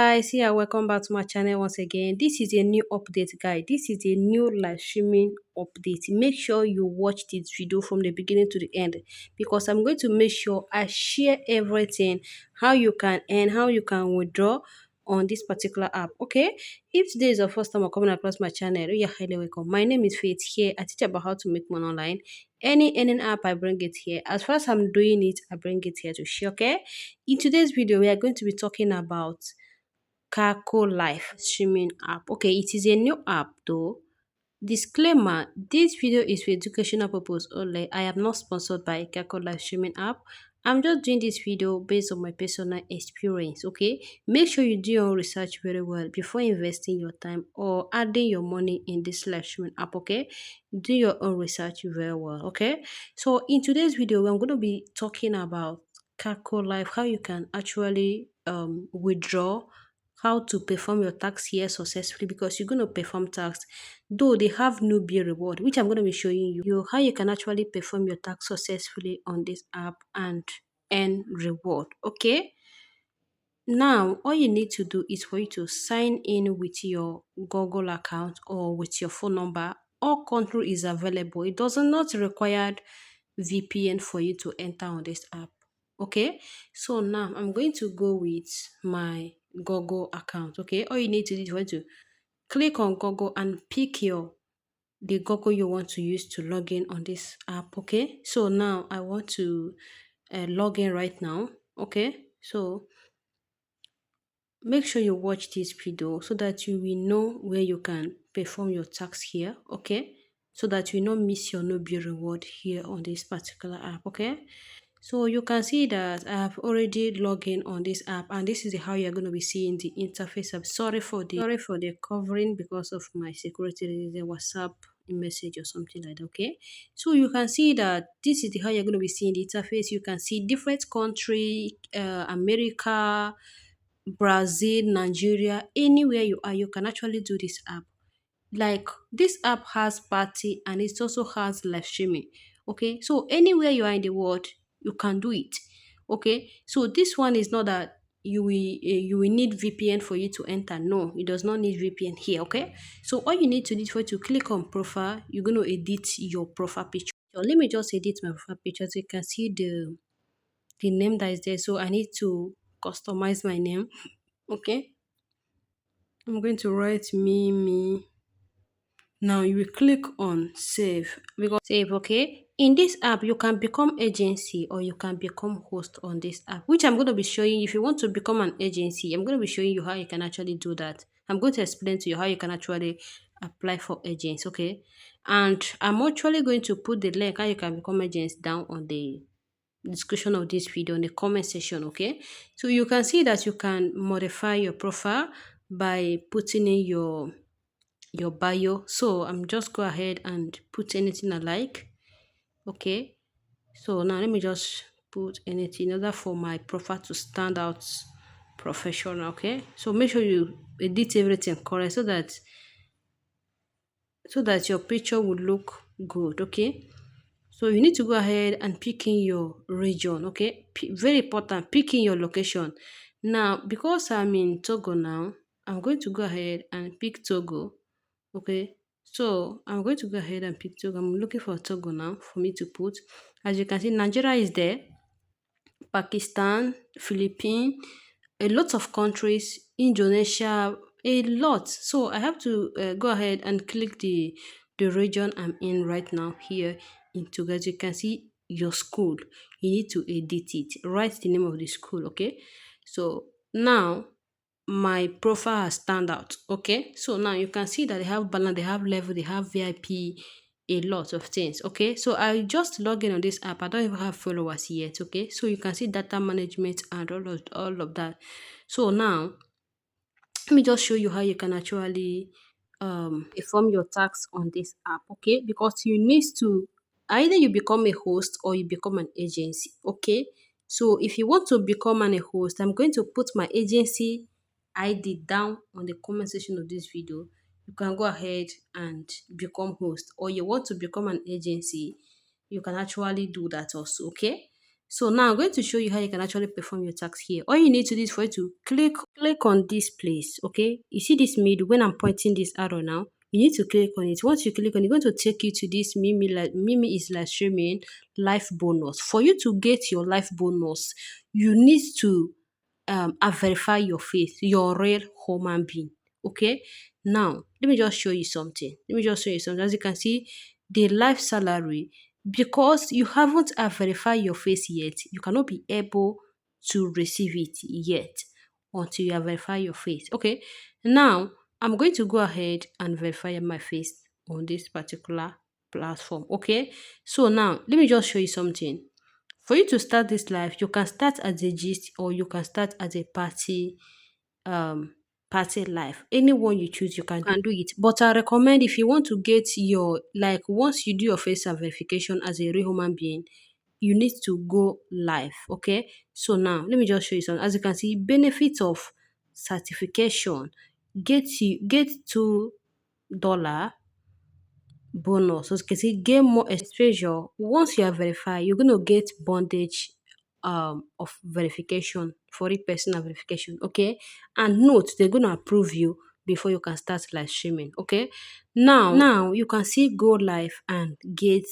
guys, yeah, welcome back to my channel once again. This is a new update, guys. This is a new live streaming update. Make sure you watch this video from the beginning to the end, because I'm going to make sure I share everything, how you can earn, how you can withdraw on this particular app. Okay, if today is your first time or coming across my channel, you're highly welcome. My name is Faith. Here I teach about how to make money online. Any earning app, I bring it here. As far as I'm doing it, I bring it here to share. Okay, in today's video we are going to be talking about Kako live streaming app. Okay, it is a new app though. Disclaimer: this video is for educational purpose only. I am not sponsored by Kako live streaming app. I'm just doing this video based on my personal experience. Okay, make sure you do your own research very well before investing your time or adding your money in this live streaming app. Okay, do your own research very well. Okay, so in today's video I'm going to be talking about Kako live, how you can actually withdraw, how to perform your tax here successfully, because you're going to perform tax. Though they have newbie reward, which I'm going to be showing you how you can actually perform your tax successfully on this app and earn reward. Okay, now all you need to do is for you to sign in with your Google account or with your phone number. All country is available. It does not require VPN for you to enter on this app. Okay, so now I'm going to go with my Google account. Okay, all you need to do is for you to click on Google and pick the Google you want to use to log in on this app. Okay, so now I want to log in right now. Okay, so make sure you watch this video so that you will know where you can perform your tax here. Okay, so that you not miss your newbie reward here on this particular app. Okay, so you can see that I have already logged in on this app, and this is how you're going to be seeing the interface. I'm sorry for the covering because of my security reason, WhatsApp message or something like that. Okay, so you can see that this is how you're going to be seeing the interface. You can see different country, America, Brazil, Nigeria, anywhere you are, you can actually do this app. Like, this app has party and it also has live streaming. Okay, so anywhere you are in the world, you can do it. Okay, so this one is not that you will need VPN for you to enter. No, it does not need VPN here. Okay, so all you need to do for you to click on profile, you're going to edit your profile picture. So let me just edit my profile picture so you can see the name that is there. So I need to customize my name. Okay, I'm going to write me. Now you will click on save, because save. Okay, in this app you can become agency or you can become host on this app, which I'm going to be showing you. If you want to become an agency, I'm going to be showing you how you can actually do that. I'm going to explain to you how you can actually apply for agents. Okay, and I'm actually going to put the link how you can become agents down on the description of this video, in the comment section. Okay, so you can see that you can modify your profile by putting in your bio. So I'm just go ahead and put anything I like. Okay, so now let me just put anything in order for my profile to stand out professional. Okay, so make sure you edit everything correct so that your picture would look good. Okay, so you need to go ahead and pick in your region. Okay, very important, pick in your location. Now because I'm in Togo now, I'm going to go ahead and pick Togo. Okay, so I'm going to go ahead and pick Togo. I'm looking for Togo now for me to put. As you can see, Nigeria is there, Pakistan, Philippines, a lot of countries, Indonesia, a lot. So I have to go ahead and click the region I'm in right now here in Togo. As you can see, your school, you need to edit it. Write the name of the school. Okay, so now my profile has stand out. Okay, so now you can see that they have balance, they have level, they have VIP, a lot of things. Okay, so I just log in on this app. I don't even have followers yet. Okay, so you can see data management and all of that. So now let me just show you how you can actually perform your tax on this app. Okay, because you need to either you become a host or you become an agency. Okay, so if you want to become a host, I'm going to put my agency ID down on the comment section of this video. You can go ahead and become host, or you want to become an agency, you can actually do that also. Okay, So now I'm going to show you how you can actually perform your tax here. All you need to do is for you to click on this place. Okay, you see this middle when I'm pointing this arrow now. You need to click on it. Once you click on it, it's going to take you to this Mimi is live streaming life bonus. For you to get your life bonus, you need to verify your face, your real human being. Okay. Now let me just show you something. As you can see, the life salary, because you haven't verified your face yet, you cannot be able to receive it yet until you have verified your face. Okay. Now I'm going to go ahead and verify my face on this particular platform. Okay. So now let me just show you something. For you to start this life, you can start as a gist or you can start as a um party life. Anyone you choose, you can do it. But I recommend if you want to get your like once you do your face verification as a real human being, you need to go live. Okay. So now let me just show you some. As you can see, benefits of certification get $2 bonus. So you can see get more exposure. Once you are verified, you're gonna get bondage of verification for it personal verification. Okay. And note they're gonna approve you before you can start live streaming. Okay. Now you can see go live and get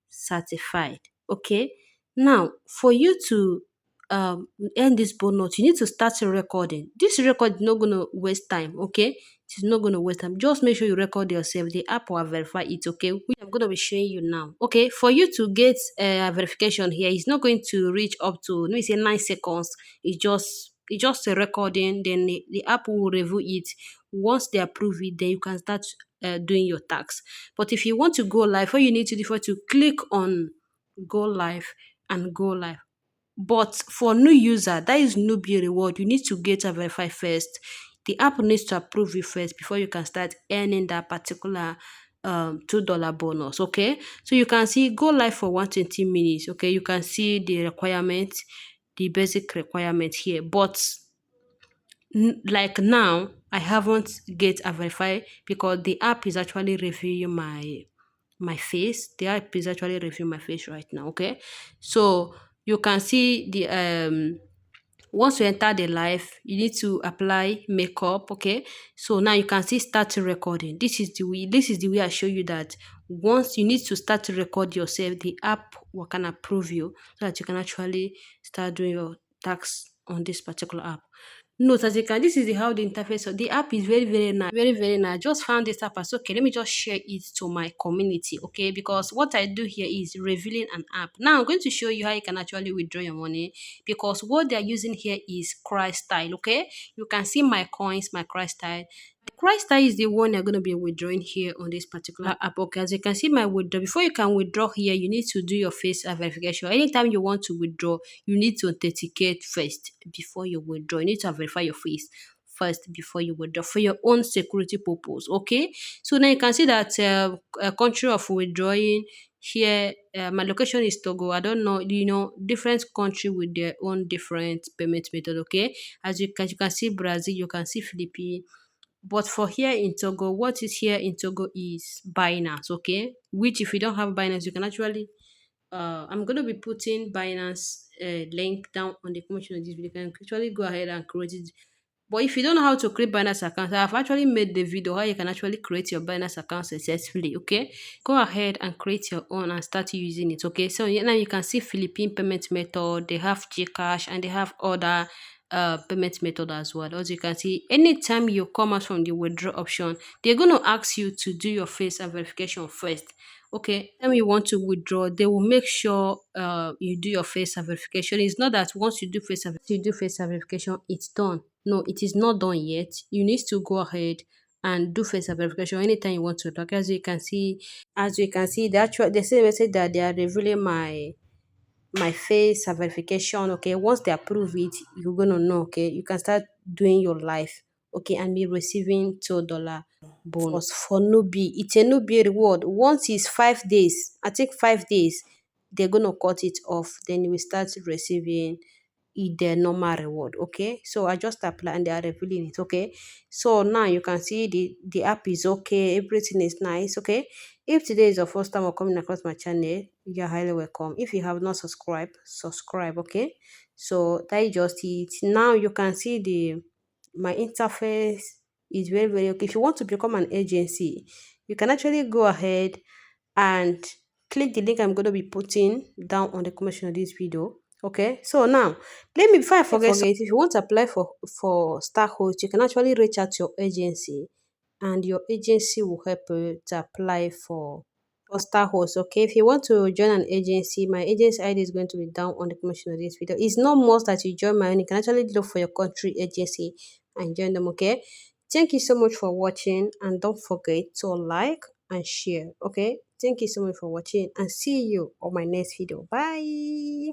certified. Okay. Now, for you to earn this bonus, you need to start recording. This record is not gonna waste time. Okay, it's not gonna waste time. Just make sure you record yourself. The app will verify it. Okay, which I'm gonna be showing you now. Okay, for you to get verification here, it's not going to reach up to let me say 9 seconds. It's just a recording. Then the app will review it. Once they approve it, then you can start doing your tax. But if you want to go live, what you need to do for to click on go live and go live. But for new user, that is newbie reward. You need to get a verify first. The app needs to approve you first before you can start earning that particular $2 bonus. Okay, so you can see go live for 120 minutes. Okay, you can see the requirement, the basic requirement here. But like now I haven't get a verify because the app is actually reviewing my face. The app is actually reviewing my face right now. Okay, so you can see the once you enter the live, you need to apply makeup. Okay, so now you can see start recording. This is the way I show you that once you need to start to record yourself, the app will can approve you so that you can actually start doing your tax on this particular app. Note as you can, this is how the interface of the app is very, very nice. Very, very nice. Just found this app as okay. Let me just share it to my community, okay? Because what I do here is revealing an app. Now I'm going to show you how you can actually withdraw your money because what they're using here is Cry Style, okay? You can see my coins, my Cry Style. Christ is the one you're going to be withdrawing here on this particular app. Okay, as you can see my withdraw. Before you can withdraw here, you need to do your face verification. Anytime you want to withdraw, you need to authenticate first before you withdraw. You need to verify your face first before you withdraw for your own security purpose. Okay, so now you can see that country of withdrawing here. My location is Togo. I don't know, different country with their own different payment method. Okay, as you can see Brazil, you can see Philippines, but for here in Togo, what is here in Togo is Binance, okay? Which if you don't have Binance, you can actually I'm gonna be putting Binance link down on the comment of this video. You can actually go ahead and create it. But if you don't know how to create Binance account, I've actually made the video how you can actually create your Binance account successfully. Okay, go ahead and create your own and start using it. Okay, so now you can see Philippine payment method. They have Gcash and they have other payment method as well. As you can see, anytime you come out from the withdraw option, they're going to ask you to do your face and verification first. Okay, time you want to withdraw, they will make sure you do your face and verification. It's not that once you do face and verification, it's done. No, it is not done yet. You need to go ahead and do face and verification anytime you want to. Like as you can see, they say message that they are revealing my face verification. Okay, once they approve it, you're gonna know. Okay, you can start doing your life. Okay, and be receiving $2 bonus for newbie. It's a newbie reward. Once it's 5 days, I think 5 days, they're gonna cut it off. Then you will start receiving their normal reward. Okay, so I just apply and they are revealing it. Okay, so now you can see the app is okay, everything is nice. Okay, if today is your first time or coming across my channel, you're highly welcome. If you have not subscribed, subscribe, okay? So that is just it. Now you can see the my interface is very, very okay. If you want to become an agency, you can actually go ahead and click the link I'm going to be putting down on the comment of this video. Okay, so now let me before I forget, if you want to apply for star host, you can actually reach out to your agency and your agency will help you to apply for star host. Okay, if you want to join an agency, my agency ID is going to be down on the comment of this video. It's not must that you join my own. You can actually look for your country agency and join them. Okay, thank you so much for watching and don't forget to like and share. Okay, thank you so much for watching and see you on my next video. Bye.